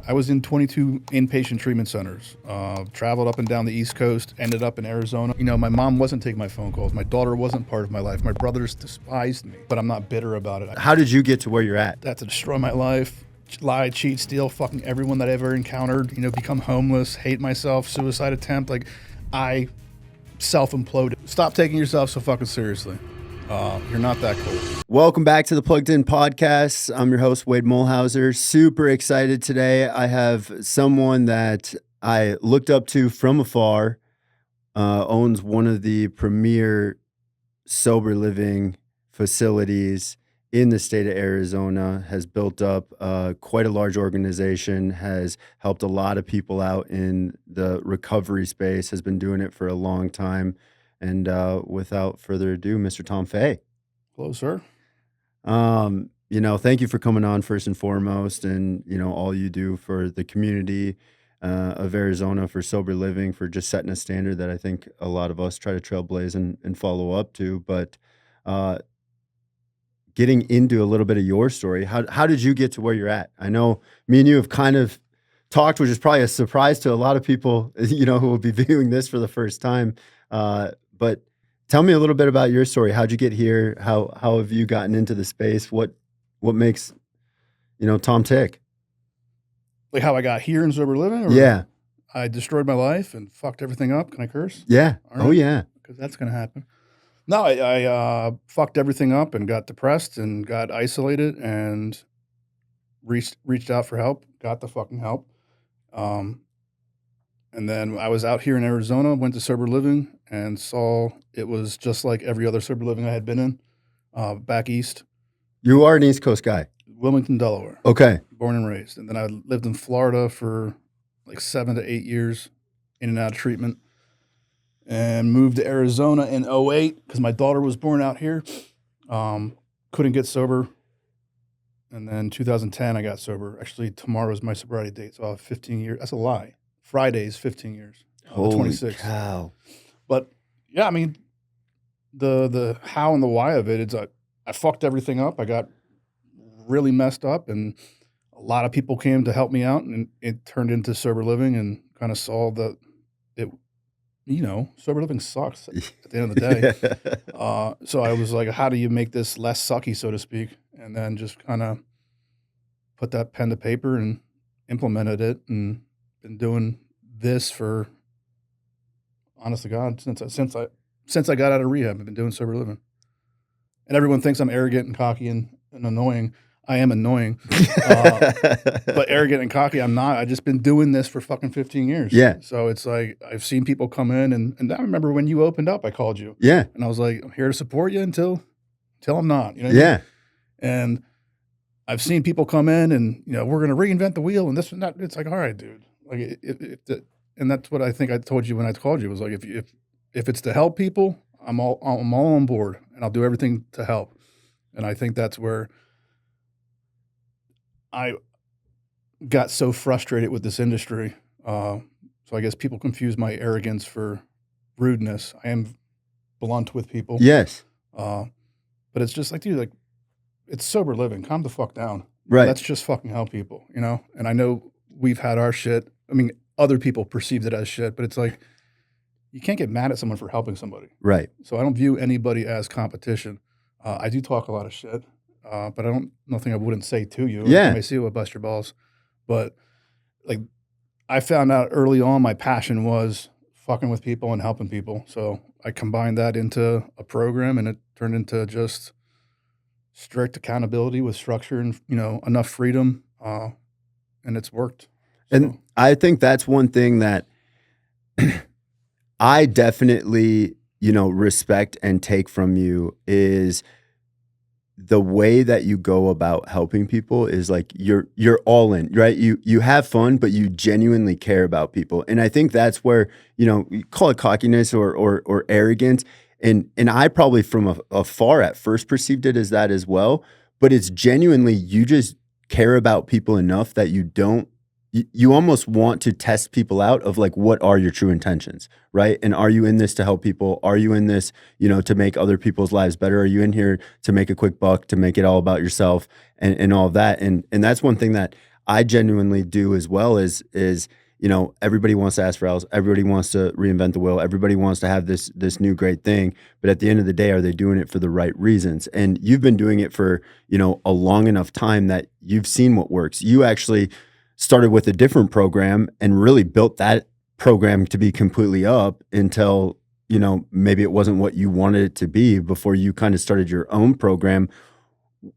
I was in 22 inpatient treatment centers, traveled up and down the East Coast, ended up in Arizona. You know, my mom wasn't taking my phone calls. My daughter wasn't part of my life. My brothers despised me, but I'm not bitter about it. How did you get to where you're at? That to destroy my life, lie, cheat, steal, fucking everyone that I ever encountered, you know, become homeless, hate myself, suicide attempt. Like, I self-imploded. Stop taking yourself so fucking seriously. You're not that cool. Welcome back to the Plugged In Podcast. I'm your host, Wade Mulhauser. Super excited today. I have someone that I looked up to from afar, owns one of the premier sober living facilities in the state of Arizona, has built up quite a large organization, has helped a lot of people out in the recovery space, has been doing it for a long time. And without further ado, Mr. Tom Fay. Hello, sir. You know, thank you for coming on first and foremost, and, you know, all you do for the community of Arizona, for sober living, for just setting a standard that I think a lot of us try to trailblaze and follow up to. But getting into a little bit of your story, how did you get to where you're at? I know me and you have kind of talked, which is probably a surprise to a lot of people, you know, who will be viewing this for the first time. But tell me a little bit about your story. How'd you get here? How have you gotten into the space? What makes, you know, Tom tick? Like how I got here in sober living? Or Yeah. I destroyed my life and fucked everything up. Can I curse? Yeah. All right. Oh, yeah. Because that's going to happen. No, I fucked everything up and got depressed and got isolated and reached out for help, got the fucking help. And then I was out here in Arizona, went to sober living and saw it was just like every other sober living I had been in back east. You are an East Coast guy. Wilmington, Delaware. Okay. Born and raised. And then I lived in Florida for like 7 to 8 years in and out of treatment and moved to Arizona in 2008 because my daughter was born out here. Couldn't get sober. And then 2010, I got sober. Actually, tomorrow is my sobriety date, so I'll have 15 years. That's a lie. Friday's 15 years. Holy 26. cow. But yeah, I mean, the how and the why of it, it's I fucked everything up. I got really messed up, and a lot of people came to help me out, and it turned into sober living and kind of saw that it, you know, sober living sucks at the end of the day. So I was like, how do you make this less sucky, so to speak? And then just kind of put that pen to paper and implemented it, and been doing this for, honest to God, since I got out of rehab. I've been doing sober living. And everyone thinks I'm arrogant and cocky and annoying. I am annoying. But arrogant and cocky, I'm not. I've just been doing this for fucking 15 years. Yeah. So it's like, I've seen people come in, and I remember when you opened up, I called you. Yeah. And I was like, I'm here to support you until I'm not. You know what Yeah. I mean? And I've seen people come in and, you know, we're going to reinvent the wheel and this and that. It's like, all right, dude. Like, and that's what I think I told you when I called you, was like, if it's to help people, I'm all on board, and I'll do everything to help. And I think that's where I got so frustrated with this industry. So I guess people confuse my arrogance for rudeness. I am blunt with people. Yes. But it's just like, dude, like, it's sober living. Calm the fuck down. Right. Let's just fucking help people, you know? And I know we've had our shit. I mean, other people perceived it as shit, but it's like, you can't get mad at someone for helping somebody. Right. So I don't view anybody as competition. I do talk a lot of shit, but nothing I wouldn't say to you. Yeah. I may see it would bust your balls. But like, I found out early on my passion was fucking with people and helping people. So I combined that into a program, and it turned into just strict accountability with structure and, you know, enough freedom. And it's worked. So. And I think that's one thing that I definitely, you know, respect and take from you is the way that you go about helping people is like you're all in, right? You have fun, but you genuinely care about people. And I think that's where, you know, you call it cockiness or arrogance. And I probably from afar at first perceived it as that as well, but it's genuinely, you just care about people enough that you almost want to test people out of like, what are your true intentions, right? And are you in this to help people? Are you in this, you know, to make other people's lives better? Are you in here to make a quick buck, to make it all about yourself and all of that? And that's one thing that I genuinely do as well is you know, everybody wants to ask for else, everybody wants to reinvent the wheel, everybody wants to have this new great thing, but at the end of the day, are they doing it for the right reasons? And you've been doing it for, you know, a long enough time that you've seen what works. You actually started with a different program and really built that program to be completely up until, you know, maybe it wasn't what you wanted it to be before you kind of started your own program.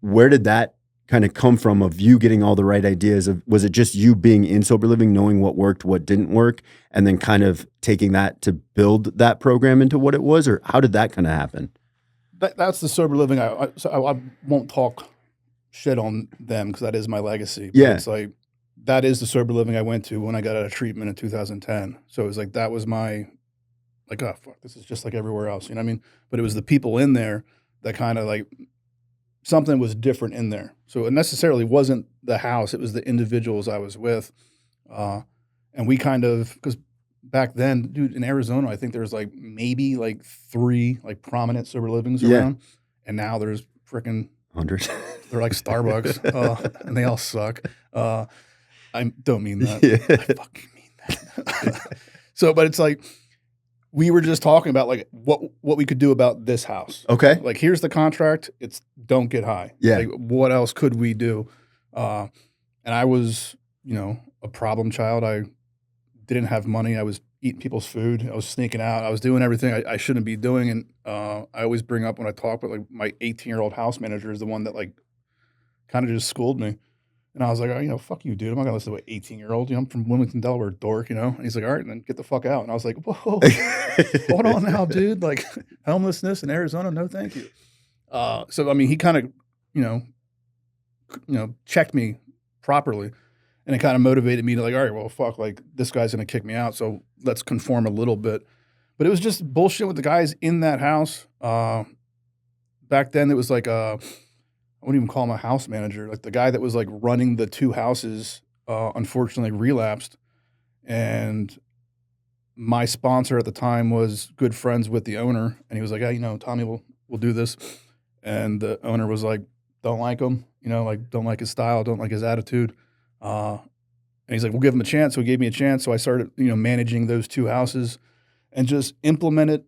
Where did that kind of come from of you getting all the right ideas? Was it just you being in sober living, knowing what worked, what didn't work, and then kind of taking that to build that program into what it was? Or how did that kind of happen? That's the sober living. I won't talk shit on them because that is my legacy. But Yeah. it's like, that is the sober living I went to when I got out of treatment in 2010. So it was like, that was my, like, oh, fuck, this is just like everywhere else. You know what I mean? But it was the people in there that kind of like, something was different in there. So it necessarily wasn't the house. It was the individuals I was with. And we kind of, because back then, dude, in Arizona, I think there was like maybe like 3 like prominent sober livings around. And now there's freaking 100. They're like Starbucks, and they all suck. I don't mean that. Yeah. I fucking mean that. So, but it's like, we were just talking about like what we could do about this house. Okay. Like, here's the contract. It's don't get high. Yeah. Like, what else could we do? And I was, you know, a problem child. I didn't have money. I was eating people's food. I was sneaking out. I was doing everything I shouldn't be doing. And I always bring up when I talk, but like my 18-year-old house manager is the one that like kind of just schooled me. And I was like, oh, you know, fuck you, dude. I'm not gonna listen to an 18-year-old. You know, I'm from Wilmington, Delaware, dork, you know? And he's like, all right, then get the fuck out. And I was like, whoa, hold on now, dude. Like, homelessness in Arizona, no thank you. So, I mean, he kind of, you know, checked me properly. And it kind of motivated me to like, all right, well, fuck, like, this guy's gonna kick me out, so let's conform a little bit. But it was just bullshit with the guys in that house. Back then, it was like I wouldn't even call him a house manager. Like, the guy that was like running the 2 houses, unfortunately relapsed. And my sponsor at the time was good friends with the owner. And he was like, hey, you know, Tommy, we'll do this. And the owner was like, don't like him, you know, like, don't like his style, don't like his attitude. And he's like, we'll give him a chance. So he gave me a chance. So I started, you know, managing those 2 houses and just implemented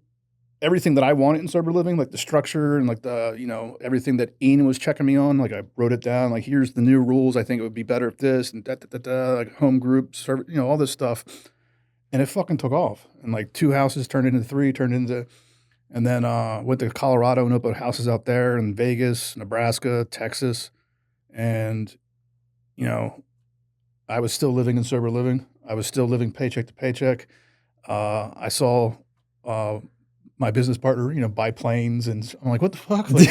everything that I wanted in sober living, like the structure and like the, you know, everything that Ian was checking me on. Like, I wrote it down, like, here's the new rules. I think it would be better if this and like home group, serve, you know, all this stuff. And it fucking took off. And like 2 houses turned into 3, and then went to Colorado and opened houses out there in Vegas, Nebraska, Texas. And, you know, I was still living in sober living. I was still living paycheck to paycheck. I saw my business partner, you know, buy planes, and I'm like, what the fuck? Like,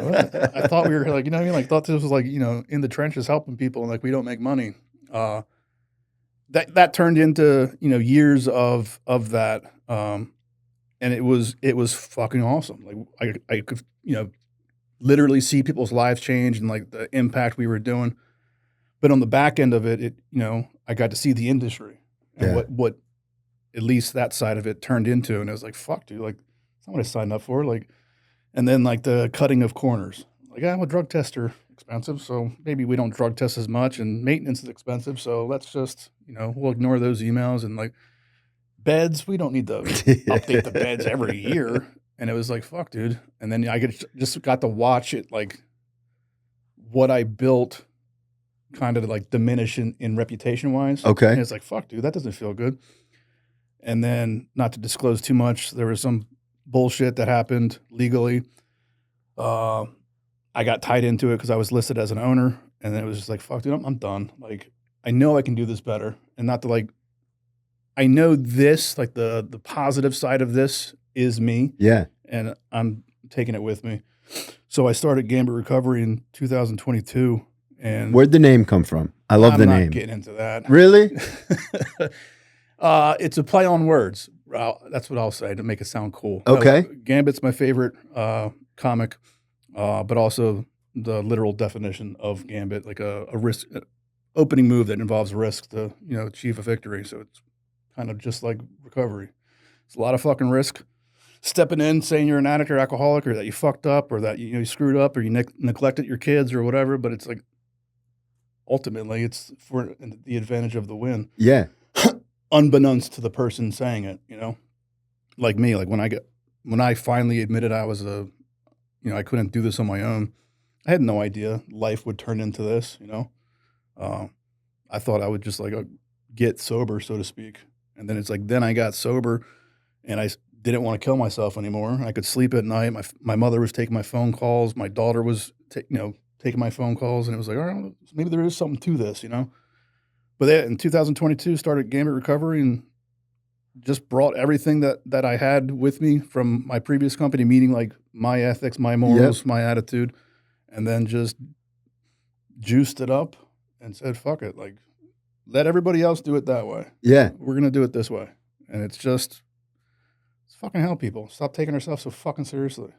what? I thought we were like, you know what I mean? Like, thought this was like, you know, in the trenches helping people, and like, we don't make money. That turned into, you know, years of that, and it was fucking awesome. Like, I could, you know, literally see people's lives change and like the impact we were doing. But on the back end of it, you know, I got to see the industry and what at least that side of it turned into. And I was like, fuck, dude, like, that's not what I signed up for. Like, and then like the cutting of corners. Like, I'm a drug tester, expensive, so maybe we don't drug test as much, and maintenance is expensive, so let's just, you know, we'll ignore those emails. And like, beds, we don't need to update the beds every year. And it was like, fuck, dude. And then I just got to watch it, like, what I built kind of like diminish in reputation wise. Okay. And it's like, fuck, dude, that doesn't feel good. And then, not to disclose too much, there was some bullshit that happened legally. I got tied into it because I was listed as an owner, and then it was just like, fuck, dude, I'm done. Like, I know I can do this better, and not to like, I know this, like the positive side of this is me. Yeah. And I'm taking it with me. So I started Gambit Recovery in 2022. And where'd the name come from? I love the name. I'm not getting into that. Really? It's a play on words. That's what I'll say to make it sound cool. Okay. Gambit's my favorite comic, but also the literal definition of Gambit, like a risk opening move that involves risk to, you know, achieve a victory. So it's kind of just like recovery. It's a lot of fucking risk. Stepping in, saying you're an addict or alcoholic, or that you fucked up, or that you screwed up, or you neglected your kids or whatever. But it's like ultimately it's for the advantage of the win, Yeah. unbeknownst to the person saying it, like me, like when I finally admitted I was I couldn't do this on my own. I had no idea life would turn into this, uh, I thought I would just like get sober, so to speak. And then it's like, then I got sober and didn't want to kill myself anymore. I could sleep at night. My mother was taking my phone calls. My daughter was, taking my phone calls, and it was like, all right, maybe there is something to this, But then in 2022, started Gambit Recovery and just brought everything that I had with me from my previous company, meaning like my ethics, my Yep. morals, my attitude, and then just juiced it up and said, fuck it. Like, let everybody else do it that way. Yeah. We're going to do it this way. And it's fucking hell, people. Stop taking ourselves so fucking seriously,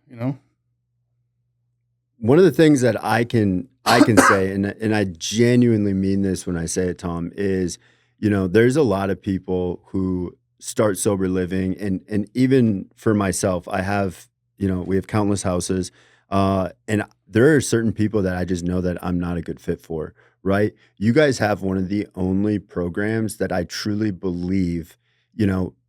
One of the things that I can say, and I genuinely mean this when I say it, Tom, is, there's a lot of people who start sober living, and even for myself, I have, we have countless houses, and there are certain people that I just know that I'm not a good fit for, right? You guys have one of the only programs that I truly believe,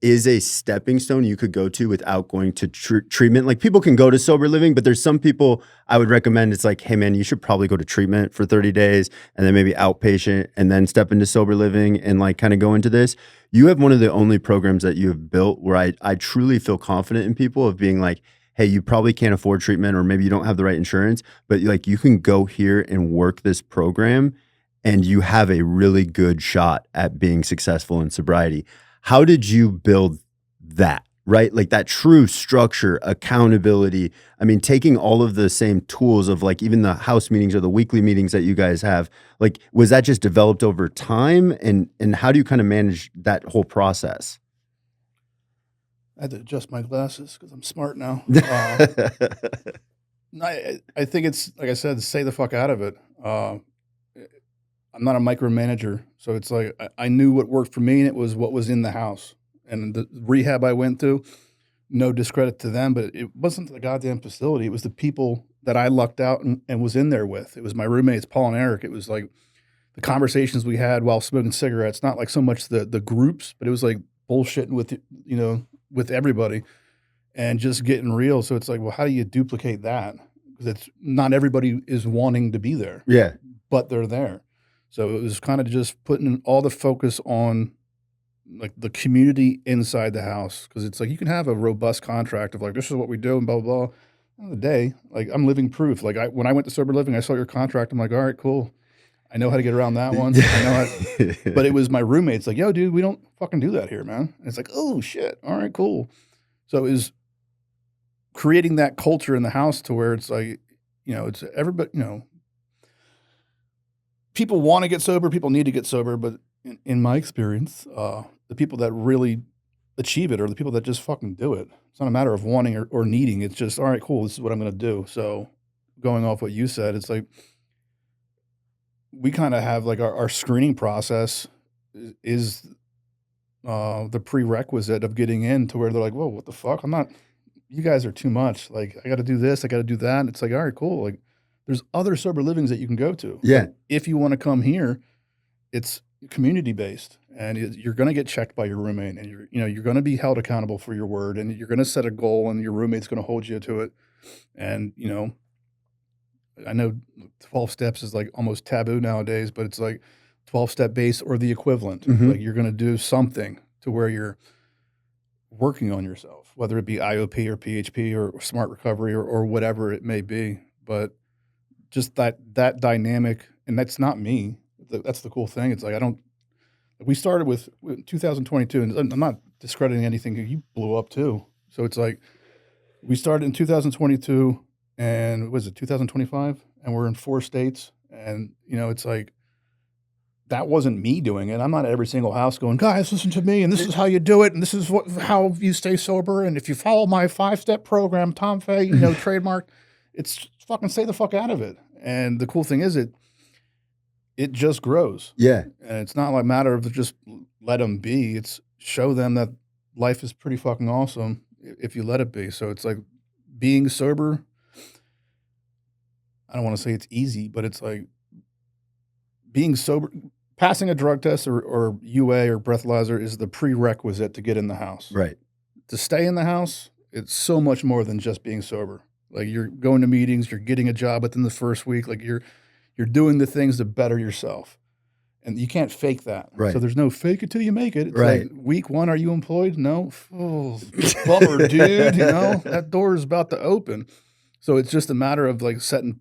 is a stepping stone you could go to without going to treatment. Like, people can go to sober living, but there's some people I would recommend. It's like, hey man, you should probably go to treatment for 30 days and then maybe outpatient and then step into sober living and like kind of go into this. You have one of the only programs that you have built where I truly feel confident in people of being like, hey, you probably can't afford treatment, or maybe you don't have the right insurance, but like, you can go here and work this program and you have a really good shot at being successful in sobriety. How did you build that, right? Like that true structure, accountability. I mean, taking all of the same tools of like even the house meetings or the weekly meetings that you guys have, like, was that just developed over time? And how do you kind of manage that whole process? I had to adjust my glasses because I'm smart now. I think it's, like I said, stay the fuck out of it. I'm not a micromanager, so it's like I knew what worked for me, and it was what was in the house. And the rehab I went to, no discredit to them, but it wasn't the goddamn facility. It was the people that I lucked out and was in there with. It was my roommates, Paul and Eric. It was like the conversations we had while smoking cigarettes. Not like so much the groups, but it was like bullshitting with everybody and just getting real. So it's like, well, how do you duplicate that? Because it's not everybody is wanting to be there, Yeah. but they're there. So it was kind of just putting all the focus on like the community inside the house. Cause it's like, you can have a robust contract of like, this is what we do and blah, blah, blah. End of the day, like I'm living proof. Like when I went to sober living, I saw your contract. I'm like, all right, cool. I know how to get around that one. I know how, but it was my roommates like, yo, dude, we don't fucking do that here, man. And it's like, oh shit. All right, cool. So it was creating that culture in the house to where it's like, it's everybody, people want to get sober, people need to get sober, but in my experience, the people that really achieve it are the people that just fucking do it. It's not a matter of wanting or needing. It's just, all right, cool, this is what I'm going to do. So going off what you said, it's like we kind of have like our screening process is the prerequisite of getting in to where they're like, whoa, what the fuck? You guys are too much. Like, I got to do this, I got to do that. And it's like, all right, cool. Like, there's other sober livings that you can go to. Yeah. But if you want to come here, it's community based, and you're going to get checked by your roommate, and you're going to be held accountable for your word, and you're going to set a goal, and your roommate's going to hold you to it. And I know 12 steps is like almost taboo nowadays, but it's like 12-step base or the equivalent. Mhm. Like you're going to do something to where you're working on yourself, whether it be IOP or PHP or smart recovery or whatever it may be. But just that dynamic, and that's not me. That's the cool thing. It's like we started with 2022, and I'm not discrediting anything. You blew up too. So it's like we started in 2022, and what was it 2025? And we're in 4 states. And, it's like, that wasn't me doing it. I'm not at every single house going, guys, listen to me, and this is how you do it, and this is how you stay sober, and if you follow my 5-step program, Tom Fay, trademark, it's fucking stay the fuck out of it. And the cool thing is it just grows. Yeah. And it's not like a matter of just let them be. It's show them that life is pretty fucking awesome if you let it be. So it's like being sober. I don't want to say it's easy, but it's like being sober, passing a drug test or UA or breathalyzer is the prerequisite to get in the house. Right. To stay in the house, it's so much more than just being sober. Like you're going to meetings, you're getting a job within the first week, like you're doing the things to better yourself. And you can't fake that. Right. So there's no fake it till you make it. It's Right. like week 1, are you employed? No. Oh, bummer, dude. You know, that door is about to open. So it's just a matter of like setting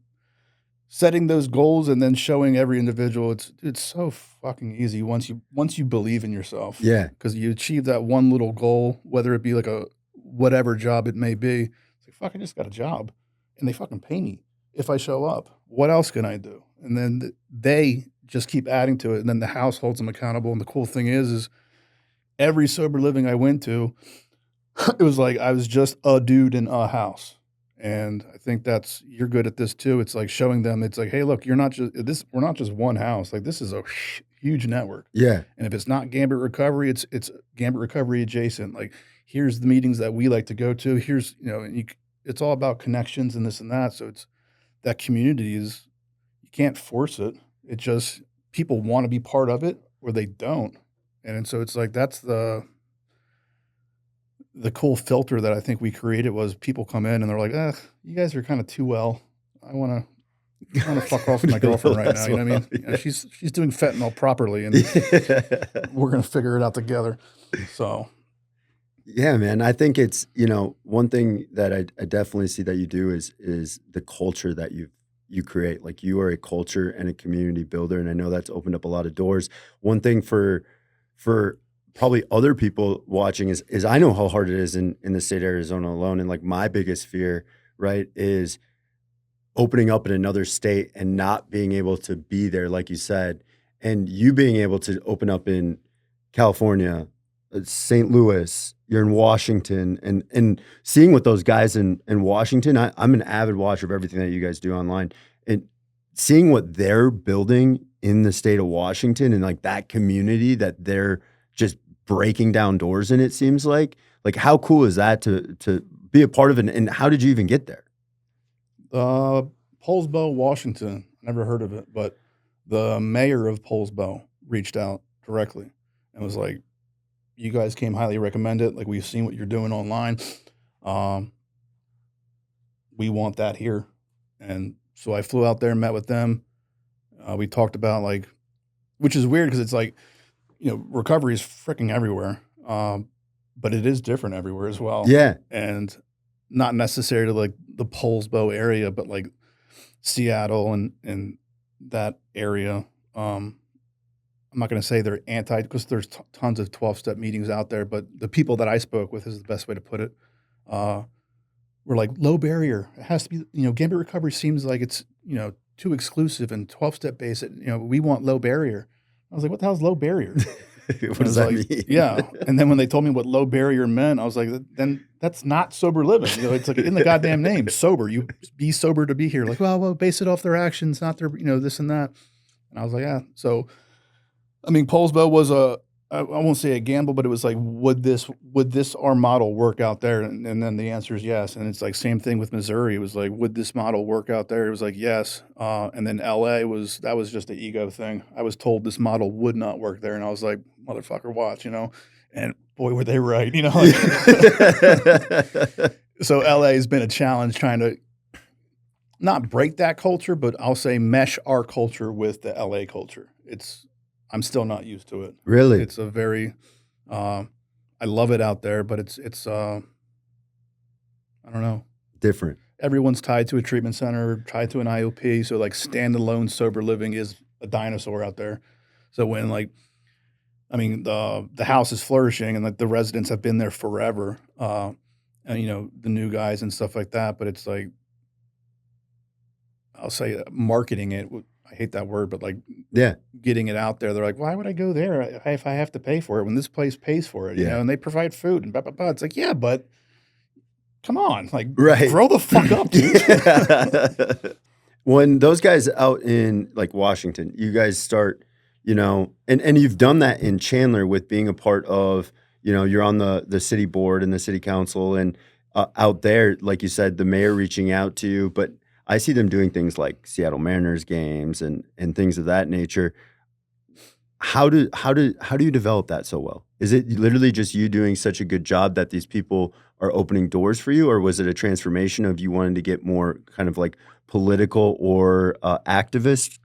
those goals and then showing every individual it's so fucking easy once you believe in yourself. Yeah. Because you achieve that one little goal, whether it be like a whatever job it may be. It's like, fuck, I just got a job and they fucking pay me if I show up. What else can I do? And then they just keep adding to it, and then the house holds them accountable. And the cool thing is every sober living I went to, it was like I was just a dude in a house. And I think you're good at this too. It's like showing them, it's like, hey, look, we're not just one house. Like this is a huge network. Yeah. And if it's not Gambit Recovery, it's Gambit Recovery adjacent. Like here's the meetings that we like to go to. Here's, and it's all about connections and this and that. So it's that community you can't force it. It just, people want to be part of it or they don't. And so it's like, that's the cool filter that I think we created was people come in and they're like, you guys are kind of too well. I want to fuck off with my girlfriend right now. You know what I mean? Yeah. She's doing fentanyl properly and we're going to figure it out together. So. Yeah, man. I think it's, one thing that I definitely see that you do is the culture that you create. Like you are a culture and a community builder. And I know that's opened up a lot of doors. One thing for probably other people watching is I know how hard it is in the state of Arizona alone. And like my biggest fear, right, is opening up in another state and not being able to be there, like you said, and you being able to open up in California, St. Louis, you're in Washington, and seeing what those guys in Washington, I'm an avid watcher of everything that you guys do online, and seeing what they're building in the state of Washington and like that community that they're just breaking down doors in, it seems like how cool is that to be a part of it, and how did you even get there? Poulsbo, Washington. Never heard of it, but the mayor of Poulsbo reached out directly and was like, you guys came highly recommended. Like, we've seen what you're doing online. We want that here. And so I flew out there and met with them. We talked about which is weird because it's like, recovery is freaking everywhere. But it is different everywhere as well. Yeah. And not necessarily like the Poulsbo area, but like Seattle and that area. I'm not going to say they're anti, because there's tons of 12-step meetings out there, but the people that I spoke with, is the best way to put it, were like, low barrier. It has to be, Gambit Recovery seems like it's, too exclusive and 12-step based. We want low barrier. I was like, what the hell's low barrier? What does that mean? Yeah. And then when they told me what low barrier meant, I was like, then that's not sober living. It's like in the goddamn name, sober. You be sober to be here. Like, well, base it off their actions, not their, this and that. And I was like, yeah. So, I mean, Poulsbo was I won't say a gamble, but it was like, would this our model work out there? And then the answer is yes. And it's like same thing with Missouri. It was like, would this model work out there? It was like, yes. And then LA was just an ego thing. I was told this model would not work there. And I was like, motherfucker, watch, and boy, were they right, So LA has been a challenge trying to not break that culture, but I'll say mesh our culture with the LA culture. I'm still not used to it. Really? It's a very, I love it out there, but it's I don't know. Different. Everyone's tied to a treatment center, tied to an IOP. So like standalone sober living is a dinosaur out there. So when the house is flourishing and like the residents have been there forever, and the new guys and stuff like that. But it's like, I'll say marketing it. I hate that word, but getting it out there. They're like, why would I go there if I have to pay for it when this place pays for it? And they provide food and blah, blah, blah. It's like, yeah, but come on, grow the fuck up, dude. When those guys out in like Washington, you guys start, and you've done that in Chandler with being a part of, you're on the city board and the city council and out there, like you said, the mayor reaching out to you. But I see them doing things like Seattle Mariners games and things of that nature. How do you develop that so well? Is it literally just you doing such a good job that these people are opening doors for you, or was it a transformation of you wanting to get more kind of like political or activist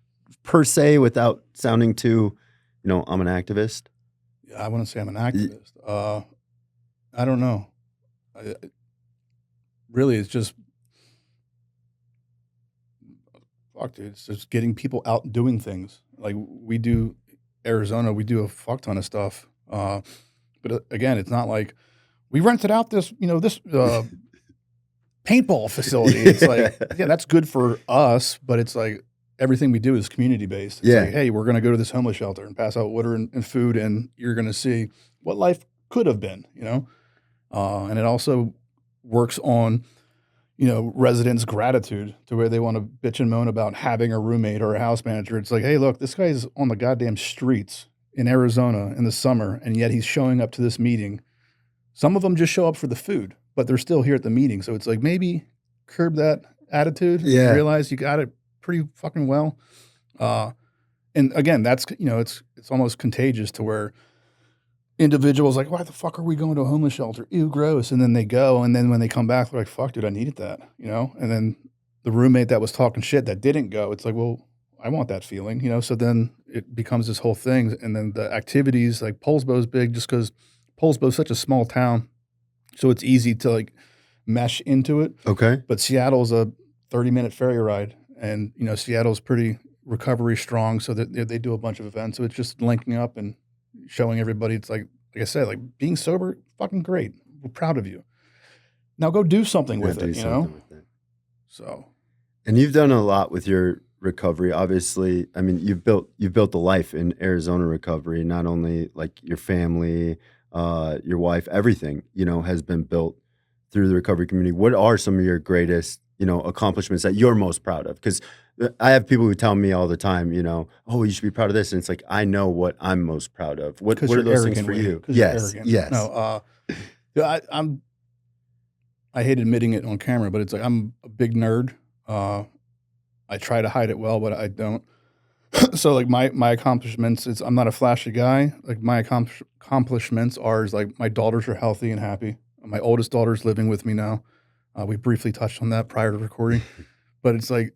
per se, without sounding too, I'm an activist? Yeah, I wouldn't say I'm an Y- activist. I don't know. Really, it's just fuck, dude. It's just getting people out doing things. Like we do Arizona, we do a fuck ton of stuff. But again, it's not like we rented out this, this paintball facility. It's Yeah. like, yeah, that's good for us, but it's like everything we do is community based. It's Yeah. like, hey, we're going to go to this homeless shelter and pass out water and food, and you're going to see what life could have been, and it also works on, residents' gratitude to where they want to bitch and moan about having a roommate or a house manager. It's like, hey, look, this guy's on the goddamn streets in Arizona in the summer, and yet he's showing up to this meeting. Some of them just show up for the food, but they're still here at the meeting. So it's like maybe curb that attitude and Yeah. realize you got it pretty fucking well. Uh, and again, that's it's almost contagious to where individuals like, why the fuck are we going to a homeless shelter? Ew, gross. And then they go, and then when they come back, they're like, fuck, dude, I needed that, And then the roommate that was talking shit that didn't go, it's like, well, I want that feeling, So then it becomes this whole thing, and then the activities like Poulsbo's big, just because Poulsbo's such a small town, so it's easy to like mesh into it. Okay. But Seattle's a 30-minute ferry ride, and Seattle's pretty recovery strong, so that they do a bunch of events. So it's just linking up and showing everybody. It's like I said, like being sober, fucking great. We're proud of you. Now go do something Yeah, with do it, something with it. So And you've done a lot with your recovery. Obviously, I mean, you've built a life in Arizona recovery. Not only like your family, your wife, everything has been built through the recovery community. What are some of your greatest accomplishments that you're most proud of? Because I have people who tell me all the time, oh, you should be proud of this, and it's like I know what I'm most proud of. What because are you're those things arrogant for with it. you? Because you're Yes, arrogant. yes. No, yeah, I hate admitting it on camera, but it's like I'm a big nerd. I try to hide it well, but I don't. So like my accomplishments is I'm not a flashy guy. Like my accomplishments are is like my daughters are healthy and happy. My oldest daughter's living with me now. We briefly touched on that prior to recording, but it's like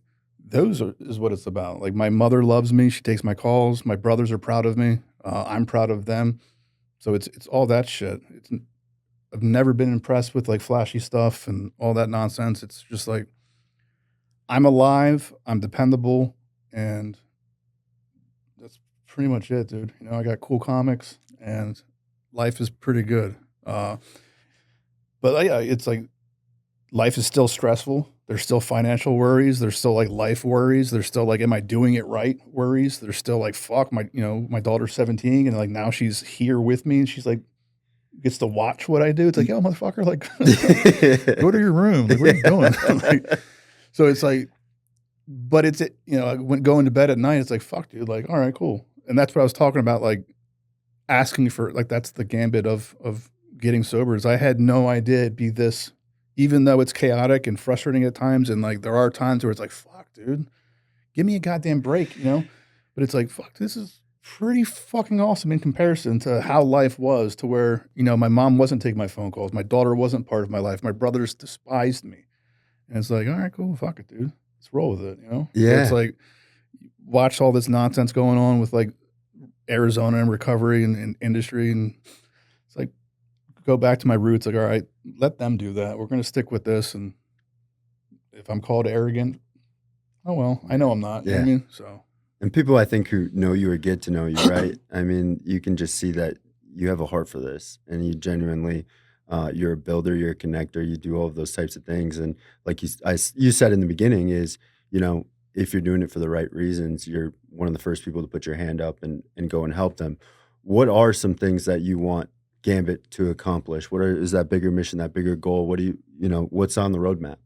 is what it's about. Like my mother loves me. She takes my calls. My brothers are proud of me. I'm proud of them. So it's all that shit. I've never been impressed with like flashy stuff and all that nonsense. It's just like I'm alive, I'm dependable, and that's pretty much it, dude. I got cool comics, and life is pretty good. But yeah, it's like life is still stressful. There's still financial worries. There's still like life worries. There's still like, am I doing it right worries. There's still like, fuck, my daughter's 17, and like now she's here with me, and she's like gets to watch what I do. It's like, yo, motherfucker, like go to your room. Like, what are you doing? Like, so it's like, but it's when going to bed at night, it's like, fuck, dude. Like, all right, cool. And that's what I was talking about. Like asking for, like, that's the gambit of getting sober. Is I had no idea it'd be this, even though it's chaotic and frustrating at times. And like there are times where it's like, fuck, dude, give me a goddamn break, But it's like, fuck, this is pretty fucking awesome in comparison to how life was. To where my mom wasn't taking my phone calls, my daughter wasn't part of my life, my brothers despised me. And it's like, all right, cool, fuck it, dude. Let's roll with it. So it's Yeah. like, watch all this nonsense going on with like Arizona and recovery and industry. And it's like, go back to my roots. Like, all right, let them do that. We're going to stick with this. And if I'm called arrogant, oh, well, I know I'm not. You know what I Yeah. mean? So, And people I think who know you or get to know you, right? I mean, you can just see that you have a heart for this, and you genuinely, you're a builder, you're a connector, you do all of those types of things. And like you said in the beginning, is if you're doing it for the right reasons, you're one of the first people to put your hand up and go and help them. What are some things that you want Gambit to accomplish? Is that bigger mission, that bigger goal? What do what's on the roadmap?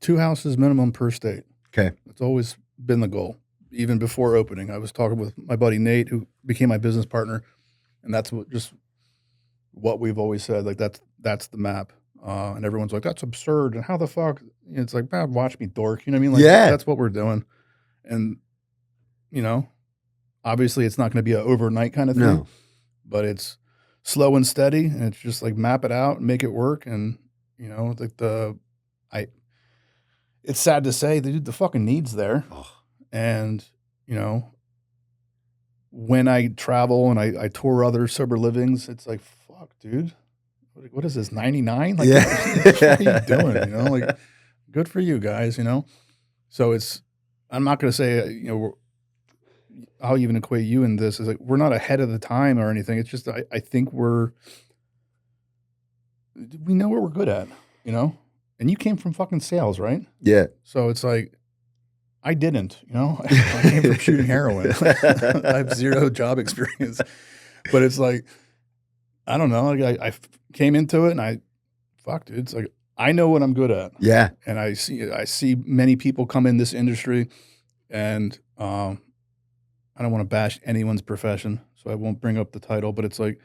2 houses minimum per state. Okay. It's always been the goal. Even before opening, I was talking with my buddy Nate, who became my business partner, and that's what we've always said. Like that's the map. And everyone's like, "That's absurd." And how the fuck? It's like, "Ah, watch me, dork." You know what I mean? Like Yeah. that's what we're doing. And you know, obviously, it's not going to be an overnight kind of thing, No. but it's slow and steady, and it's just like map it out, and make it work, and like I. It's sad to say, dude, the fucking need's there, Oh, and you know, when I travel and I tour other sober livings, it's like, fuck, dude, what is this 99? Like, yeah. what are you doing? Like, good for you guys. So I'm not going to say, I'll even equate you in this as like, we're not ahead of the time or anything. It's just, I think we know what we're good at, and you came from fucking sales, right? Yeah. So it's like, I didn't, I came from shooting heroin. I have zero job experience, but it's like, I don't know. Like I came into it and fuck, dude, it's like, I know what I'm good at. Yeah. And I see many people come in this industry, and I don't want to bash anyone's profession, so I won't bring up the title, but it's like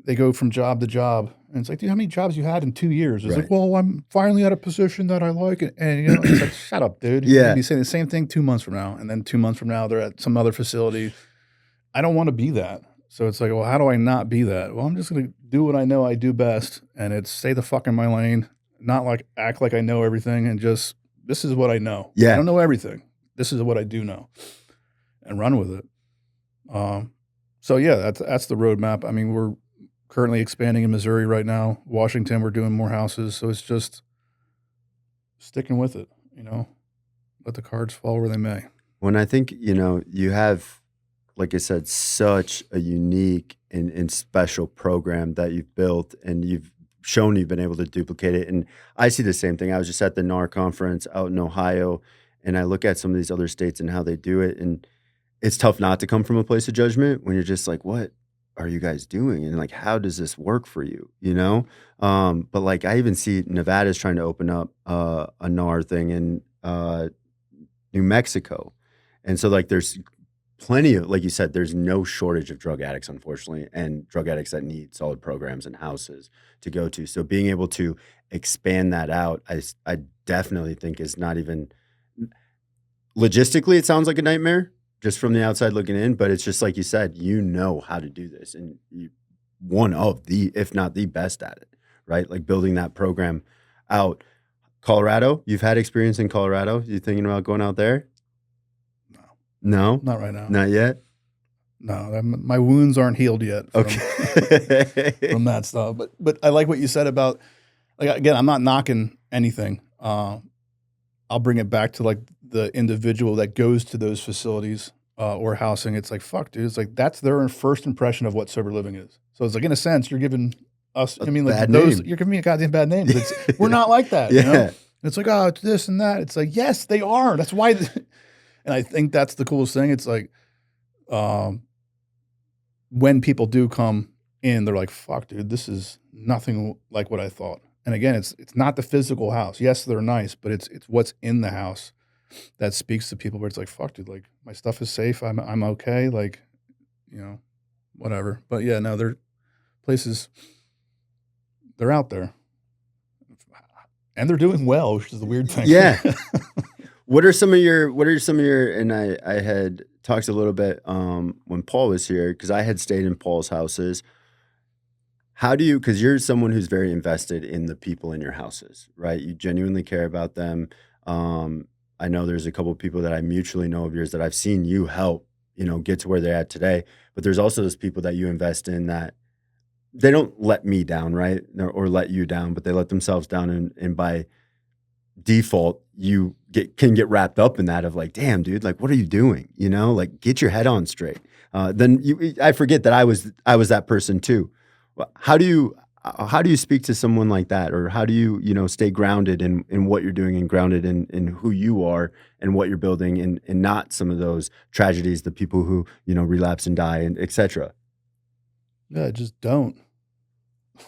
they go from job to job, and it's like, dude, how many jobs you had in 2 years? It's Right. like, well, I'm finally at a position that I like, and it's like, shut up, dude. You're Yeah. gonna be saying the same thing 2 months from now, and then 2 months from now they're at some other facility. I don't want to be that. So it's like, well, how do I not be that? Well, I'm just gonna do what I know I do best, and it's stay the fuck in my lane, not like act like I know everything, and just this is what I know. I Yeah. don't know everything. This is what I do know, and run with it. So yeah, that's the roadmap. I mean, we're currently expanding in Missouri right now. Washington, we're doing more houses. So it's just sticking with it, let the cards fall where they may. When I think, you have, like I said, such a unique and special program that you've built, and you've shown you've been able to duplicate it. And I see the same thing. I was just at the NAR conference out in Ohio, and I look at some of these other states and how they do it. And it's tough not to come from a place of judgment when you're just like, what are you guys doing? And like, how does this work for you? But like, I even see Nevada's trying to open up a NAR thing in New Mexico. And so like, there's plenty of, like you said, there's no shortage of drug addicts, unfortunately, and drug addicts that need solid programs and houses to go to. So being able to expand that out, I definitely think is not even logistically, it sounds like a nightmare just from the outside looking in, but it's just like you said, how to do this, and you one of the, if not the best at it, right? Like building that program out. Colorado, you've had experience in Colorado. You thinking about going out there? No, Not right now. not yet. No, my wounds aren't healed yet from, Okay. from that stuff. But I like what you said about, like, again, I'm not knocking anything. I'll bring it back to like the individual that goes to those facilities or housing. It's like, fuck, dude. It's like that's their first impression of what sober living is. So it's like, in a sense, you're giving us. A I mean, like bad those. name. You're giving me a goddamn bad name. We're not like that. Yeah. It's like, oh, it's this and that. It's like, yes, they are. That's why. And I think that's the coolest thing. It's like, when people do come in, they're like, fuck, dude, this is nothing like what I thought. And again, it's not the physical house. Yes, they're nice, but it's what's in the house that speaks to people where it's like, fuck, dude, like my stuff is safe. I'm okay. Like, whatever. But yeah, no, they're places, they're out there. And they're doing well, which is the weird thing. Yeah. What are some of your, and I had talked a little bit when Paul was here, because I had stayed in Paul's houses. How do you, because you're someone who's very invested in the people in your houses, right? You genuinely care about them. I know there's a couple of people that I mutually know of yours that I've seen you help, get to where they're at today. But there's also those people that you invest in that they don't let me down, right? Or let you down, but they let themselves down. And by default, you can get wrapped up in that of like, damn, dude, like, what are you doing? Like, get your head on straight. Then I forget that I was that person too. How do you speak to someone like that, or how do you stay grounded in what you're doing and grounded in who you are and what you're building, and not some of those tragedies, the people who relapse and die, and etc. Yeah, just don't.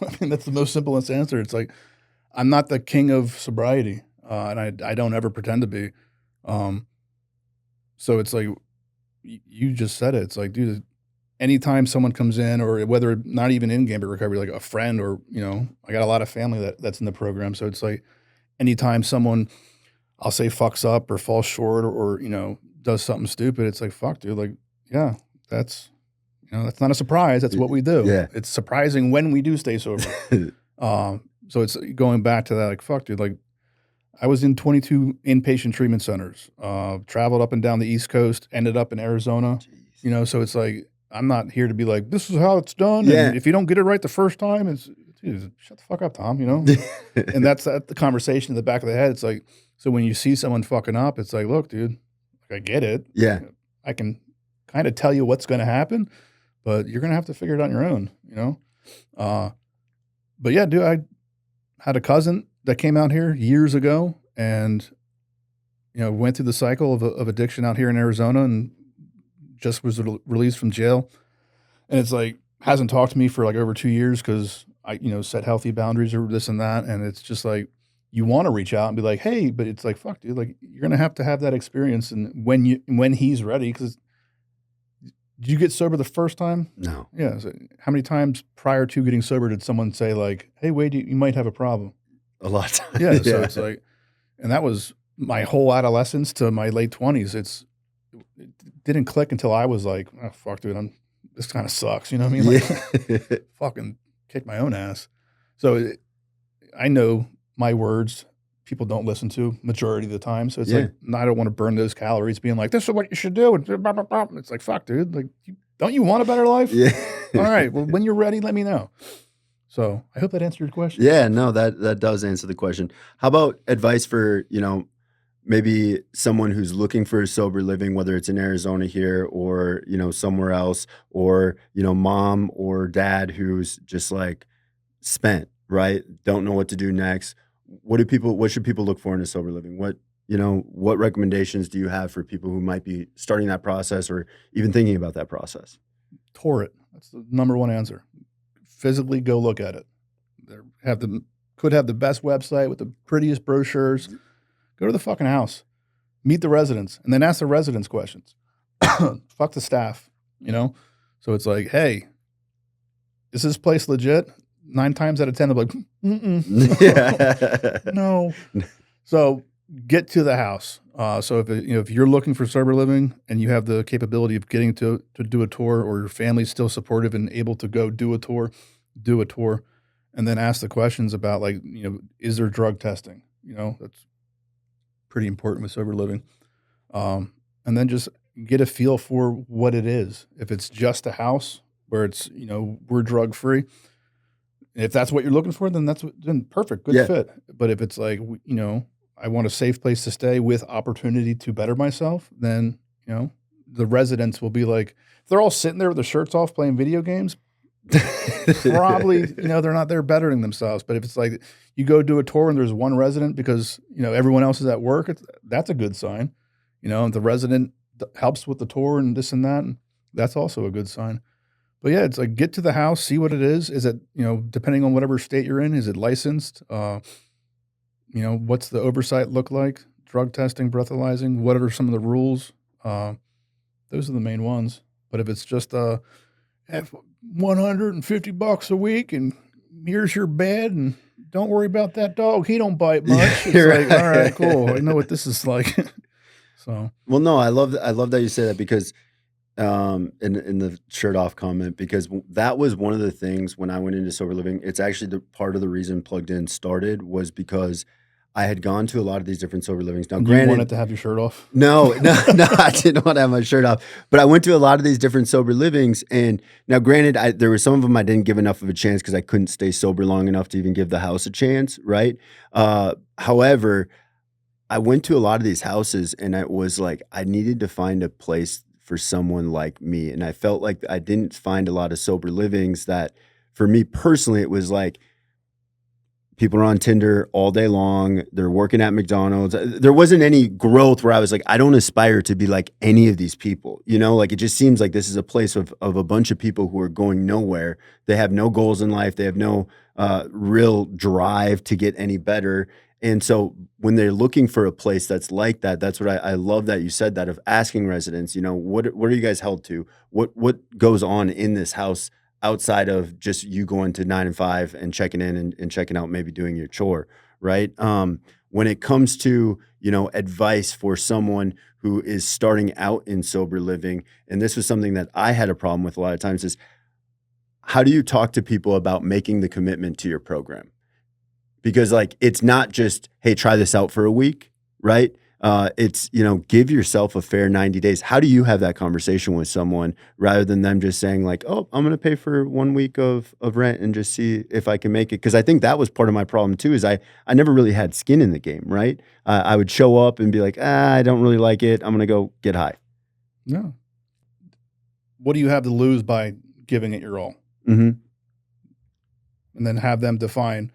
I mean, that's the most simplest answer. It's like, I'm not the king of sobriety, and I don't ever pretend to be. So it's like, you just said it. It's like, dude, anytime someone comes in, or whether not even in Gambit Recovery, like a friend, or, I got a lot of family that's in the program. So it's like anytime someone, I'll say, fucks up or falls short, or does something stupid, it's like, fuck, dude, like, yeah, that's not a surprise. That's what we do. Yeah. It's surprising when we do stay sober. So it's going back to that, like, fuck, dude, like, I was in 22 inpatient treatment centers, traveled up and down the East Coast, ended up in Arizona, so it's like, I'm not here to be like, this is how it's done. Yeah. And if you don't get it right the first time, dude, shut the fuck up, Tom, And that's the conversation in the back of the head. It's like, so when you see someone fucking up, it's like, look, dude, I get it. Yeah. I can kind of tell you what's going to happen, but you're going to have to figure it out on your own, But yeah, dude, I had a cousin that came out here years ago, and went through the cycle of addiction out here in Arizona, and just was released from jail. And it's like, hasn't talked to me for like over 2 years because I set healthy boundaries or this and that. And it's just like, you want to reach out and be like, hey, but it's like, fuck, dude, like, you're gonna have to have that experience, and when he's ready. Because did you get sober the first time? No. Yeah. So how many times prior to getting sober did someone say like, hey, Wade, you might have a problem? A lot of times. Yeah. So it's like, and that was my whole adolescence to my late 20s. It didn't click until I was like, oh, fuck, dude, this kind of sucks. You know what I mean? Like, fucking kick my own ass. So I know my words people don't listen to majority of the time. So it's like, I don't want to burn those calories being like, this is what you should do. And blah, blah, blah. It's like, fuck, dude, like, don't you want a better life? Yeah. All right. Well, when you're ready, let me know. So I hope that answered your question. Yeah, no, that does answer the question. How about advice for, maybe someone who's looking for a sober living, whether it's in Arizona here or, somewhere else, or, mom or dad who's just like spent, right? Don't know what to do next. What should people look for in a sober living? What recommendations do you have for people who might be starting that process or even thinking about that process? Tour it. That's the number one answer. Physically go look at it. Could have the best website with the prettiest brochures. Go to the fucking house, meet the residents, and then ask the residents questions. Fuck the staff, So it's like, hey, is this place legit? 9 times out of 10, they're like, no. So get to the house. So if you're looking for sober living and you have the capability of getting to do a tour, or your family's still supportive and able to go do a tour, and then ask the questions about, like, is there drug testing? That's pretty important with sober living. And then just get a feel for what it is. If it's just a house where it's, we're drug free, if that's what you're looking for, then then perfect, good fit. But if it's like, I want a safe place to stay with opportunity to better myself, then, the residents will be like, if they're all sitting there with their shirts off playing video games, probably, they're not there bettering themselves. But if it's like you go do a tour and there's one resident because, everyone else is at work, that's a good sign. The resident helps with the tour and this and that, and that's also a good sign. But yeah, it's like, get to the house, see what it is. Is it, depending on whatever state you're in, is it licensed? What's the oversight look like? Drug testing, breathalyzing, what are some of the rules? Those are the main ones. But if it's just have $150 a week and here's your bed and don't worry about that dog, he don't bite much. It's like, all right, cool. I know what this is like. So, well, no, I love that you say that, because in the shirt off comment, because that was one of the things when I went into sober living. It's actually the part of the reason Plugged In started, was because I had gone to a lot of these different sober livings. Now, granted, you wanted to have your shirt off? No, I didn't want to have my shirt off. But I went to a lot of these different sober livings, and now, granted, there were some of them I didn't give enough of a chance because I couldn't stay sober long enough to even give the house a chance, right? However, I went to a lot of these houses, and I was like, I needed to find a place for someone like me, and I felt like I didn't find a lot of sober livings that, for me personally, it was like, people are on Tinder all day long. They're working at McDonald's. There wasn't any growth where I was like, I don't aspire to be like any of these people. Like, it just seems like this is a place of a bunch of people who are going nowhere. They have no goals in life. They have no real drive to get any better. And so when they're looking for a place that's like that, that's what I love that you said that, of asking residents, you know, what are you guys held to? What goes on in this house outside of just you going to 9 and 5 and checking in and checking out, maybe doing your chore, right? When it comes to, you know, advice for someone who is starting out in sober living, and this was something that I had a problem with a lot of times, is how do you talk to people about making the commitment to your program? Because like, it's not just, hey, try this out for a week, right? It's, you know, give yourself a fair 90 days. How do you have that conversation with someone rather than them just saying like, oh, I'm going to pay for 1 week of rent and just see if I can make it? Because I think that was part of my problem too, is I never really had skin in the game, right? I would show up and be like, I don't really like it. I'm going to go get high. No. What do you have to lose by giving it your all? Mm-hmm. And then have them define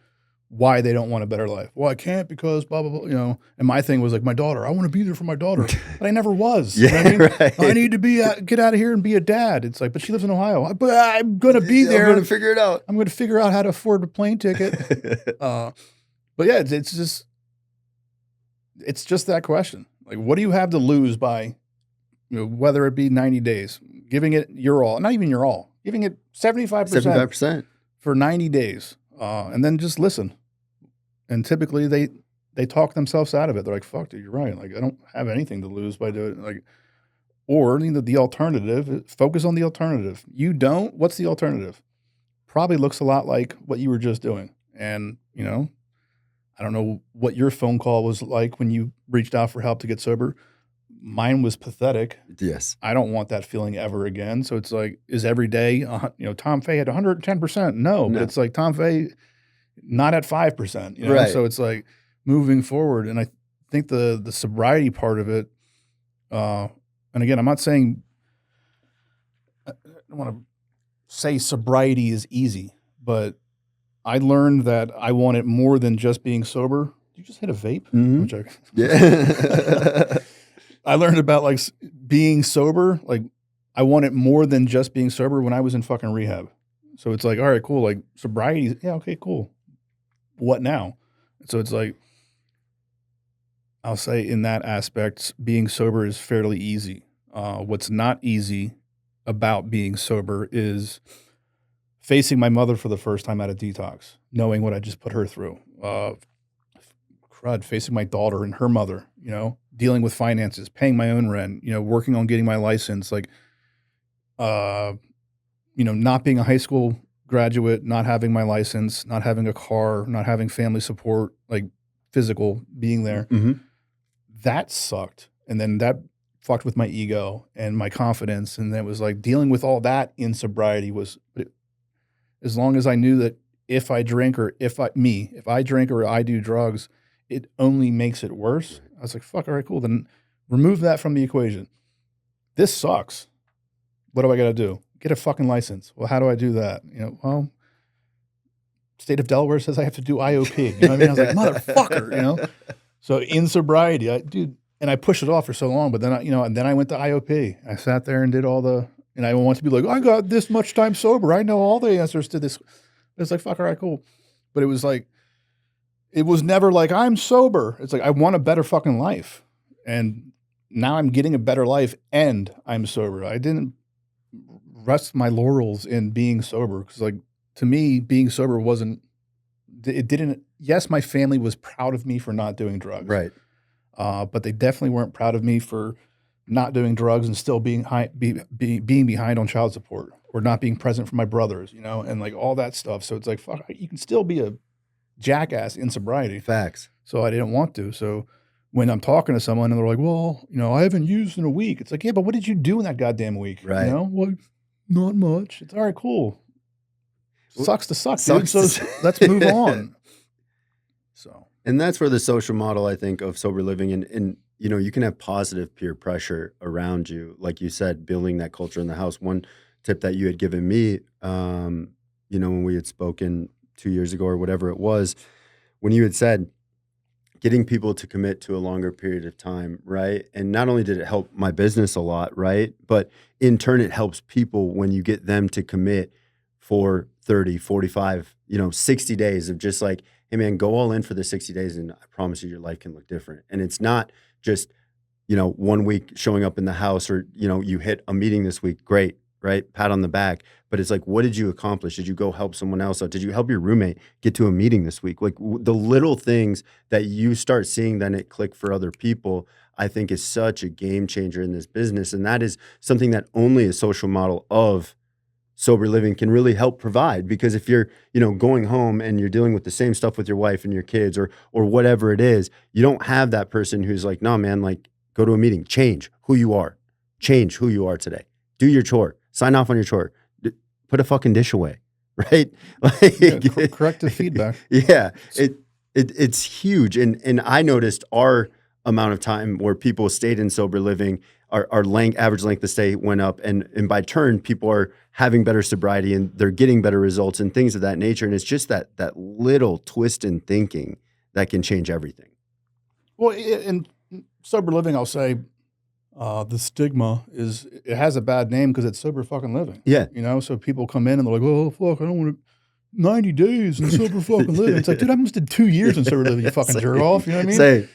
why they don't want a better life. Well, I can't because blah, blah, blah, you know. And my thing was like, my daughter, I want to be there for my daughter. But I never was. Yeah, you know what I mean? right. I need to get out of here and be a dad. It's like, but she lives in Ohio. But I'm going to be there. I'm going to figure it out. I'm going to figure out how to afford a plane ticket. But yeah, it's just that question. Like, what do you have to lose by, you know, whether it be 90 days, giving it your all, not even your all, giving it 75%, 75% for 90 days. And then just listen. And typically they talk themselves out of it. They're like, fuck, dude, you're right. Like, I don't have anything to lose by doing it. Like, or you know, the alternative, focus on the alternative. You don't, what's the alternative? Probably looks a lot like what you were just doing. And, you know, I don't know what your phone call was like when you reached out for help to get sober. Mine was pathetic. Yes. I don't want that feeling ever again. So it's like, is every day, you know, Tom Fay had 110%. No, but it's like Tom Fay, not at 5%, you know? Right. So it's like moving forward. And I think the sobriety part of it, and again, I'm not saying, I don't want to say sobriety is easy, but I learned that I wanted more than just being sober. Did you just hit a vape? Mm-hmm. Yeah. I learned about like being sober. Like I wanted more than just being sober when I was in fucking rehab. So it's like, all right, cool. Like sobriety. Yeah. Okay, cool. What now? So it's like, I'll say in that aspect, being sober is fairly easy. What's not easy about being sober is facing my mother for the first time at a detox, knowing what I just put her through. Facing my daughter and her mother, you know, dealing with finances, paying my own rent, you know, working on getting my license, like, you know, not being a high school graduate, not having my license, not having a car, not having family support, like physical being there. Mm-hmm. That sucked. And then that fucked with my ego and my confidence. And then it was like dealing with all that in sobriety was, as long as I knew that if I drink or if I drink or I do drugs, it only makes it worse. I was like, fuck, all right, cool. Then remove that from the equation. This sucks. What do I got to do? Get a fucking license. Well, how do I do that? You know, well, state of Delaware says I have to do IOP. You know what I mean? I was like, motherfucker, you know? So in sobriety, and I pushed it off for so long, but then I went to IOP. I sat there and did and I want to be like, I got this much time sober. I know all the answers to this. It's like, fuck, all right, cool. But it was like, it was never like, I'm sober. It's like, I want a better fucking life. And now I'm getting a better life and I'm sober. I didn't rest my laurels in being sober. Because like, to me, being sober yes, my family was proud of me for not doing drugs. Right. But they definitely weren't proud of me for not doing drugs and still being behind on child support or not being present for my brothers, you know, and like all that stuff. So it's like, fuck, you can still be a jackass in sobriety. Facts. So I didn't want to. So when I'm talking to someone and they're like, well, you know, I haven't used in a week. It's like, yeah, but what did you do in that goddamn week? Right. You know, well, not much. It's all right, cool. Sucks to suck, Sucks dude. to So let's move on. So. And that's where the social model, I think, of sober living and you know, you can have positive peer pressure around you. Like you said, building that culture in the house. One tip that you had given me, you know, when we had spoken 2 years ago or whatever it was, when you had said getting people to commit to a longer period of time, right? And not only did it help my business a lot, right? But in turn, it helps people when you get them to commit for 30, 45, you know, 60 days of just like, hey man, go all in for the 60 days and I promise you your life can look different. And it's not just, you know, 1 week showing up in the house or, you know, you hit a meeting this week, great, right? Pat on the back. But it's like, what did you accomplish? Did you go help someone else out? Did you help your roommate get to a meeting this week? Like the little things that you start seeing, then it click for other people, I think is such a game changer in this business. And that is something that only a social model of sober living can really help provide. Because if you're, you know, going home and you're dealing with the same stuff with your wife and your kids or whatever it is, you don't have that person who's like, no, man, like go to a meeting, change who you are today, do your chore, sign off on your chore, put a fucking dish away, right? Like, Yeah, corrective feedback. Yeah, it's huge. And I noticed our amount of time where people stayed in sober living, our average length of stay went up, and by turn, people are having better sobriety and they're getting better results and things of that nature. And it's just that little twist in thinking that can change everything. Well, in sober living, I'll say the stigma is it has a bad name because it's sober fucking living. Yeah. You know, so people come in and they're like, oh, fuck, I don't want to 90 days in sober fucking living. It's like, dude, I almost did 2 years in sober living, you fucking jerk off. You know what I mean? Same.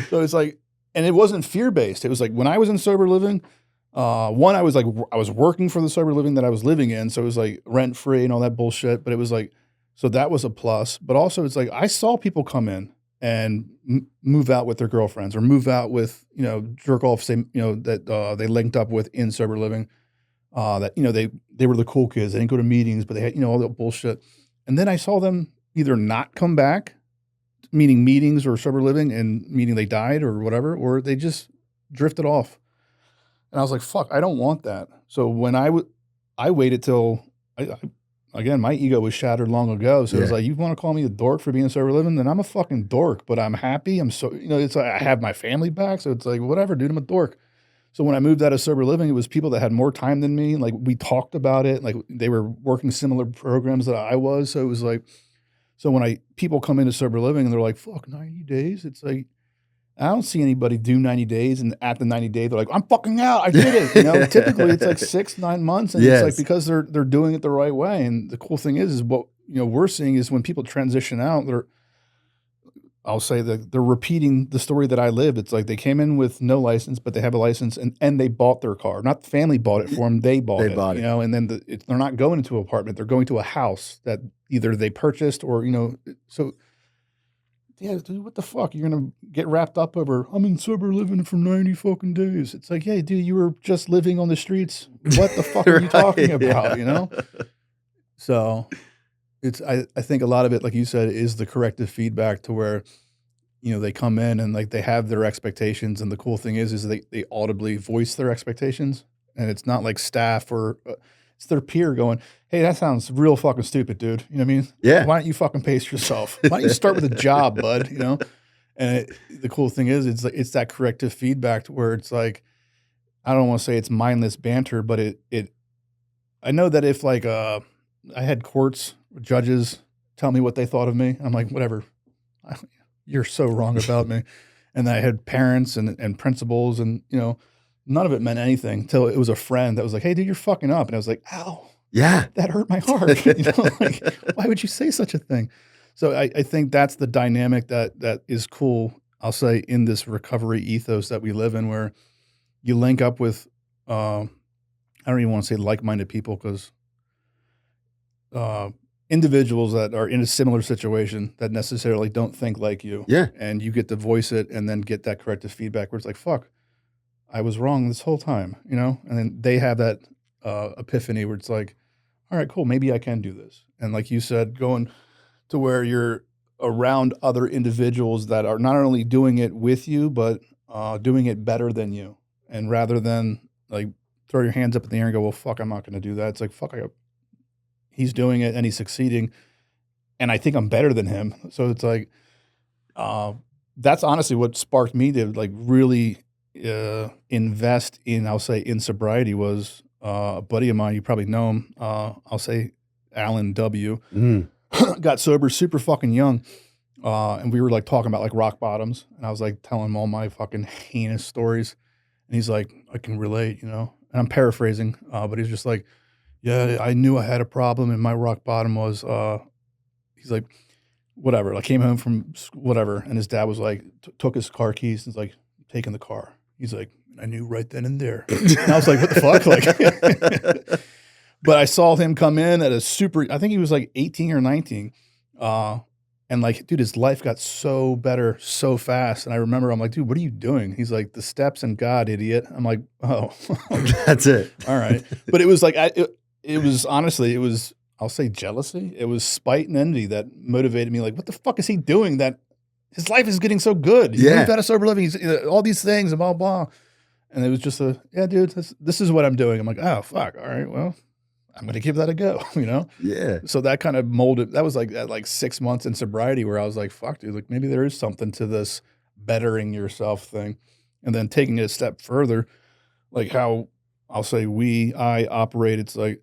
So it's like, and it wasn't fear-based. It was like when I was in sober living, one, I was working for the sober living that I was living in. So it was like rent-free and all that bullshit. But it was like, so that was a plus. But also it's like, I saw people come in and move out with their girlfriends or move out with, you know, jerk off, same, you know, that they linked up with in sober living. That, you know, they were the cool kids. They didn't go to meetings, but they had, you know, all that bullshit. And then I saw them either not come back, meaning meetings or sober living, and meaning they died or whatever, or they just drifted off. And I was like, fuck, I don't want that. So when I waited till, again, my ego was shattered long ago. So it was like, you want to call me a dork for being sober living? Then I'm a fucking dork, but I'm happy. I'm so, you know, it's like I have my family back. So it's like, whatever, dude, I'm a dork. So when I moved out of sober living, it was people that had more time than me. Like we talked about it. Like they were working similar programs that I was. So it was like, so when people come into sober living and they're like, fuck, 90 days. It's like, I don't see anybody do 90 days. And at the 90 day, they're like, I'm fucking out. I did it. You know, typically it's like 6-9 months. And it's like, because they're doing it the right way. And the cool thing is what, you know, we're seeing is when people transition out, I'll say that they're repeating the story that I lived. It's like they came in with no license, but they have a license and they bought their car. Not the family bought it for them. They bought it. You know, and then they're not going into an apartment. They're going to a house that either they purchased or, you know, so yeah, dude, what the fuck? You're going to get wrapped up over, I'm in sober living for 90 fucking days. It's like, yeah, dude, you were just living on the streets. What the fuck are you talking about, you know? So I think a lot of it, like you said, is the corrective feedback to where, you know, they come in and like they have their expectations. And the cool thing is they audibly voice their expectations. And it's not like staff or it's their peer going, hey, that sounds real fucking stupid, dude. You know what I mean? Yeah. Why don't you fucking pace yourself? Why don't you start with a job, bud? You know? And the cool thing is it's like, it's that corrective feedback to where it's like, I don't want to say it's mindless banter, but I know that if like, I had courts, judges tell me what they thought of me. I'm like, whatever. You're so wrong about me. And then I had parents and principals and, you know, none of it meant anything until it was a friend that was like, hey, dude, you're fucking up. And I was like, ow. Yeah. That hurt my heart. You know, like, why would you say such a thing? So I think that's the dynamic that is cool, I'll say, in this recovery ethos that we live in where you link up with, I don't even want to say like-minded people because individuals that are in a similar situation that necessarily don't think like you. Yeah. And you get to voice it and then get that corrective feedback where it's like, fuck, I was wrong this whole time, you know? And then they have that epiphany where it's like, all right, cool, maybe I can do this. And like you said, going to where you're around other individuals that are not only doing it with you, but doing it better than you. And rather than like throw your hands up in the air and go, well, fuck, I'm not going to do that. It's like, fuck, he's doing it and he's succeeding. And I think I'm better than him. So it's like, that's honestly what sparked me to like really invest in, I'll say, in sobriety was a buddy of mine. You probably know him. I'll say Alan W. Got sober super fucking young. And we were like talking about like rock bottoms. And I was like telling him all my fucking heinous stories. And he's like, I can relate, you know? And I'm paraphrasing, but he's just like, yeah, I knew I had a problem. And my rock bottom was, he's like, whatever. Like came home from whatever, and his dad was like, took his car keys and was like, taking the car. He's like, I knew right then and there. And I was like, what the fuck? Like, but I saw him come in at a super, I think he was like 18 or 19. And like, dude, his life got so better so fast. And I remember I'm like, dude, what are you doing? He's like, the steps and God, idiot. I'm like, oh, That's it. all right. But it was like, it was honestly, it was, I'll say jealousy. It was spite and envy that motivated me. Like, what the fuck is he doing that his life is getting so good? He's moved out of sober living. He's all these things and blah, blah. And it was just yeah, dude, this is what I'm doing. I'm like, oh, fuck. All right. Well, I'm going to give that a go, you know? Yeah. So that kind of molded, that was like at like 6 months in sobriety where I was like, fuck, dude, like maybe there is something to this bettering yourself thing. And then taking it a step further, like how I'll say I operate, it's like,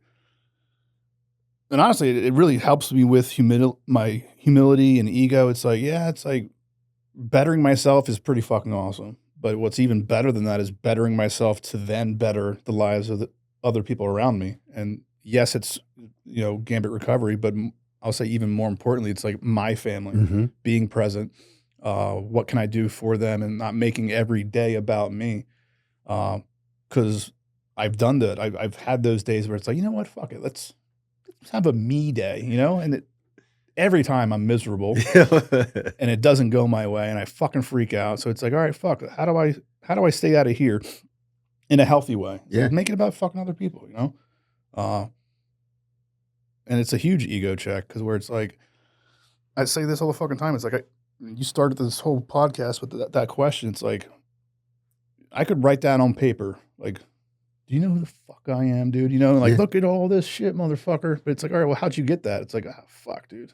and honestly, it really helps me with my humility and ego. It's like, yeah, it's like bettering myself is pretty fucking awesome. But what's even better than that is bettering myself to then better the lives of the other people around me. And yes, it's, Gambit Recovery, but I'll say even more importantly, it's like my family, being present. What can I do for them and not making every day about me? Because I've done that. I've had those days where it's like, you know what, fuck it, let's have a me day, and every time I'm miserable and it doesn't go my way and I fucking freak out. So it's like, all right, fuck, how do I stay out of here in a healthy way? Yeah. So make it about fucking other people, and it's a huge ego check because where it's like, I say this all the fucking time. It's like, you started this whole podcast with that question. It's like, I could write down on paper, like, do you know who the fuck I am, dude? Look at all this shit, motherfucker. But it's like, all right, well, how'd you get that? It's like, oh, fuck, dude.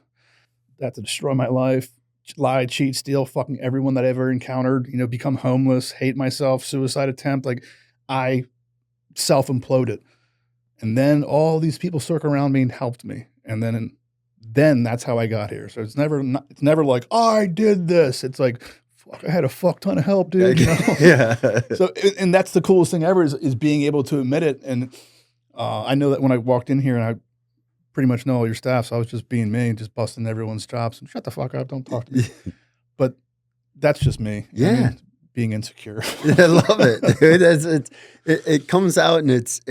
I have to destroy my life, lie, cheat, steal, fucking everyone that I ever encountered, become homeless, hate myself, suicide attempt. Like, I self-imploded. And then all these people circled around me and helped me. And then that's how I got here. So it's never like, I did this. It's like, fuck, I had a fuck ton of help, dude. Yeah. So, and that's the coolest thing ever is being able to admit it. And I know that when I walked in here and I pretty much know all your staff, so I was just being me, just busting everyone's chops and shut the fuck up, don't talk to me. But that's just me. Yeah. Being insecure. I love it, dude. It comes out and it's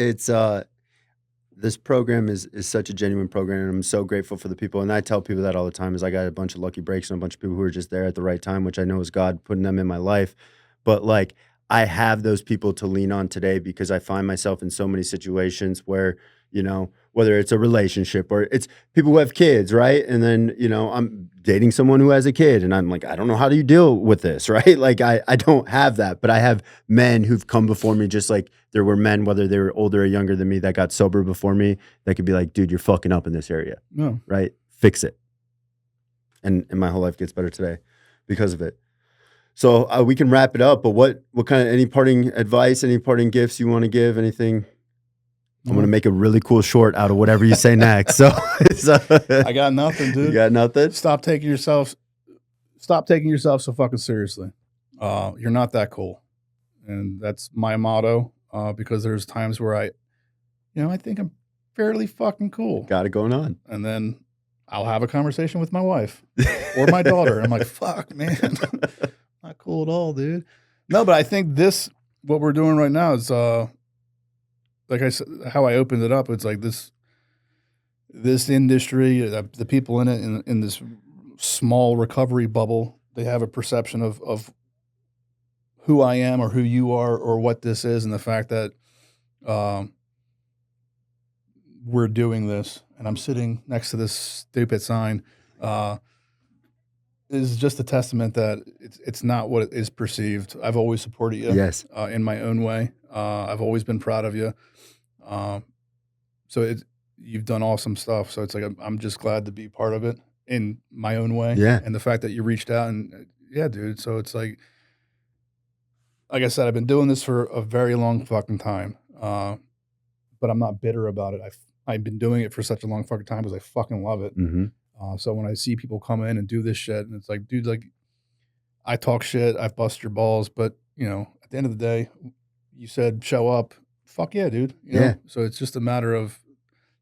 this program is such a genuine program, and I'm so grateful for the people. And I tell people that all the time is I got a bunch of lucky breaks and a bunch of people who are just there at the right time, which I know is God putting them in my life. But like, I have those people to lean on today because I find myself in so many situations where, whether it's a relationship or it's people who have kids, right? And then, I'm dating someone who has a kid and I'm like, I don't know, how do you deal with this, right? Like, I don't have that, but I have men who've come before me, just like there were men, whether they were older or younger than me, that got sober before me, that could be like, dude, you're fucking up in this area, right? Fix it. And my whole life gets better today because of it. So we can wrap it up, but what kind of, any parting advice, any parting gifts you want to give, anything? I'm going to make a really cool short out of whatever you say next. So I got nothing, dude. You got nothing? Stop taking yourself so fucking seriously. You're not that cool. And that's my motto, because there's times where I think I'm fairly fucking cool. Got it going on. And then I'll have a conversation with my wife or my daughter. And I'm like, fuck, man. Not cool at all, dude. No, but I think what we're doing right now is, like I said, how I opened it up, it's like this industry, the people in it, in this small recovery bubble, they have a perception of who I am or who you are or what this is, and the fact that we're doing this, and I'm sitting next to this stupid sign, is just a testament that it's not what it is perceived. I've always supported you, yes, in my own way. I've always been proud of you. So you've done awesome stuff. So it's like, I'm just glad to be part of it in my own way. Yeah. And the fact that you reached out and yeah, dude. So it's like I said, I've been doing this for a very long fucking time. But I'm not bitter about it. I've been doing it for such a long fucking time because I fucking love it. So when I see people come in and do this shit, and it's like, dude, like, I talk shit, I bust your balls, but at the end of the day, you said show up. Fuck yeah, dude. You know? So it's just a matter of,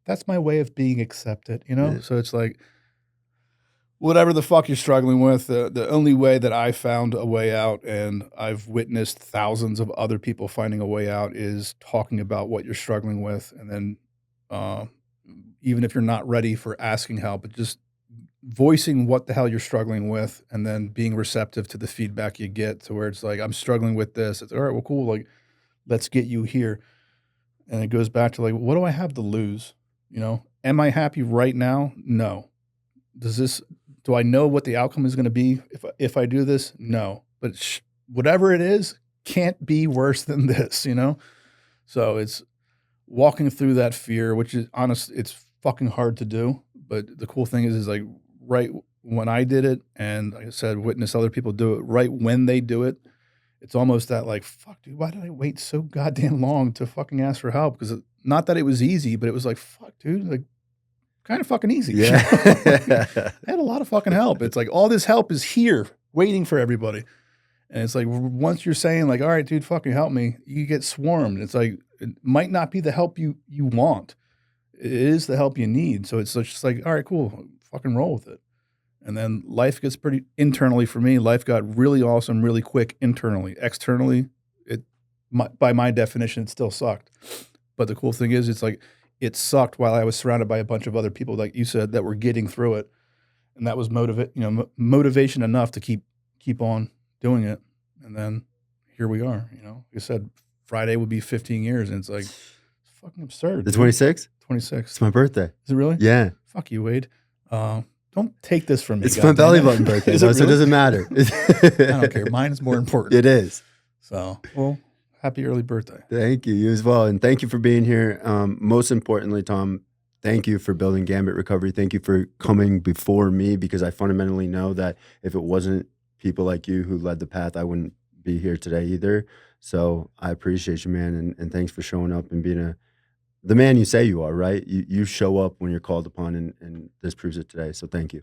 that's my way of being accepted, Yeah. So it's like, whatever the fuck you're struggling with, the only way that I found a way out, and I've witnessed thousands of other people finding a way out, is talking about what you're struggling with, and then, uh, even if you're not ready for asking help, but just voicing what the hell you're struggling with, and then being receptive to the feedback you get, to where it's like, I'm struggling with this. It's all right. Well, cool. Like, let's get you here. And it goes back to like, what do I have to lose? You know, am I happy right now? No. Does this, do I know what the outcome is going to be if I do this? No. But whatever it is can't be worse than this, you know? So it's walking through that fear, which is honest, it's fucking hard to do. But the cool thing is like right when I did it, and like I said, witness other people do it, right when they do it, it's almost that like, fuck, dude, why did I wait so goddamn long to fucking ask for help? Because not that it was easy, but it was like, fuck, dude, like kind of fucking easy. You know? Yeah. I had a lot of fucking help. It's like all this help is here waiting for everybody. And it's like once you're saying like, all right, dude, fucking help me, you get swarmed. It's like it might not be the help you want. It is the help you need. So it's just like, all right, cool, fucking roll with it. And then life gets pretty internally for me. Life got really awesome, really quick internally. Externally, by my definition, it still sucked. But the cool thing is, it's like it sucked while I was surrounded by a bunch of other people, like you said, that were getting through it, and that was motivation enough to keep on doing it. And then here we are. You know, like I said, Friday would be 15 years, and it's like it's fucking absurd. The 26th? 26. It's my birthday. Is it really? Yeah. Fuck you, Wade. Don't take this from me. It's my belly button birthday, so really? it doesn't matter. I don't care. Mine is more important. It is. So, well, happy early birthday. Thank you. You as well. And thank you for being here. Most importantly, Tom, thank you for building Gambit Recovery. Thank you for coming before me, because I fundamentally know that if it wasn't people like you who led the path, I wouldn't be here today either. So I appreciate you, man. And thanks for showing up and being the man you say you are, right? You show up when you're called upon, and this proves it today. So thank you.